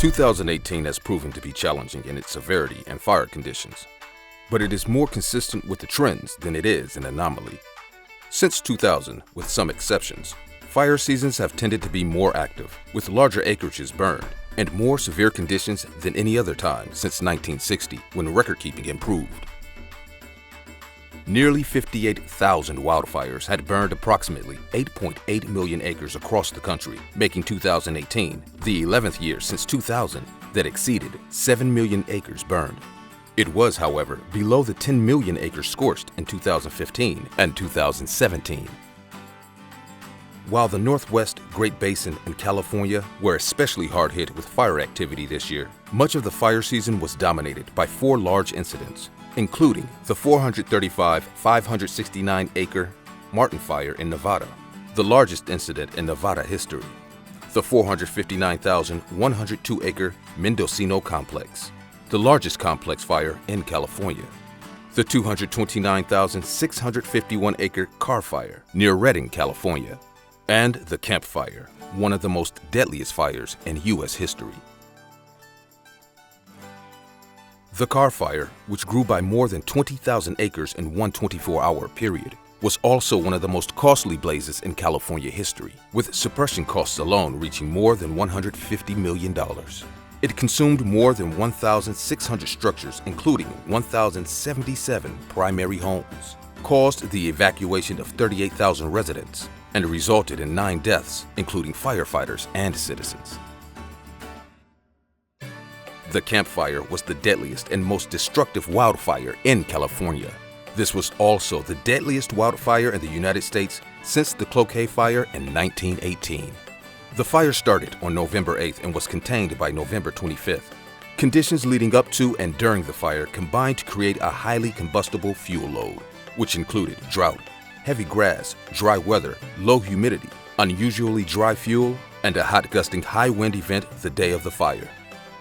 2018 has proven to be challenging in its severity and fire conditions, but it is more consistent with the trends than it is an anomaly. Since 2000, with some exceptions, fire seasons have tended to be more active, with larger acreages burned and more severe conditions than any other time since 1960, when record-keeping improved. Nearly 58,000 wildfires had burned approximately 8.8 million acres across the country, making 2018 the 11th year since 2000 that exceeded 7 million acres burned. It was, however, below the 10 million acres scorched in 2015 and 2017. While the Northwest, Great Basin, and California were especially hard hit with fire activity this year, much of the fire season was dominated by 4 large incidents, including the 435, 569-acre Martin Fire in Nevada, the largest incident in Nevada history, the 459,102-acre Mendocino Complex, the largest complex fire in California, the 229,651-acre Carr Fire near Redding, California, and the Camp Fire, one of the most deadliest fires in U.S. history. The Carr Fire, which grew by more than 20,000 acres in one 24-hour period, was also one of the most costly blazes in California history, with suppression costs alone reaching more than $150 million. It consumed more than 1,600 structures, including 1,077 primary homes, caused the evacuation of 38,000 residents, and resulted in 9 deaths, including firefighters and citizens. The Camp Fire was the deadliest and most destructive wildfire in California. This was also the deadliest wildfire in the United States since the Cloquet Fire in 1918. The fire started on November 8th and was contained by November 25th. Conditions leading up to and during the fire combined to create a highly combustible fuel load, which included drought, heavy grass, dry weather, low humidity, unusually dry fuel, and a hot gusting high wind event the day of the fire.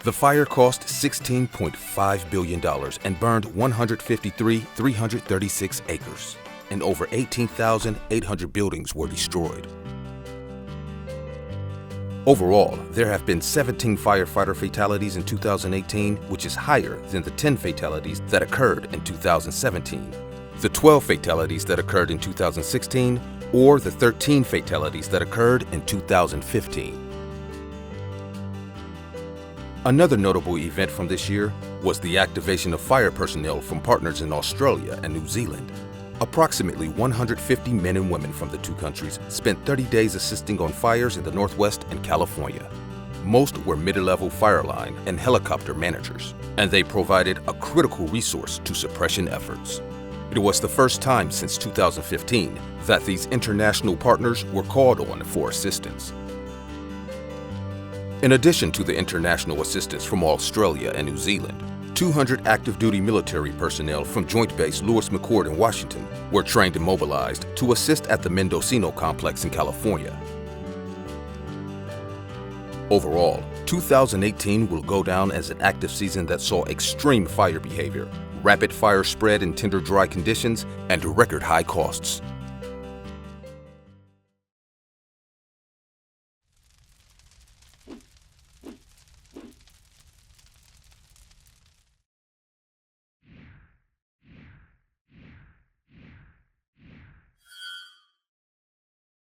The fire cost $16.5 billion and burned 153,336 acres, and over 18,800 buildings were destroyed. Overall, there have been 17 firefighter fatalities in 2018, which is higher than the 10 fatalities that occurred in 2017, the 12 fatalities that occurred in 2016, or the 13 fatalities that occurred in 2015. Another notable event from this year was the activation of fire personnel from partners in Australia and New Zealand. Approximately 150 men and women from the two countries spent 30 days assisting on fires in the Northwest and California. Most were mid-level fireline and helicopter managers, and they provided a critical resource to suppression efforts. It was the first time since 2015 that these international partners were called on for assistance. In addition to the international assistance from Australia and New Zealand, 200 active-duty military personnel from Joint Base Lewis McChord in Washington were trained and mobilized to assist at the Mendocino Complex in California. Overall, 2018 will go down as an active season that saw extreme fire behavior, rapid fire spread in tender dry conditions, and record high costs.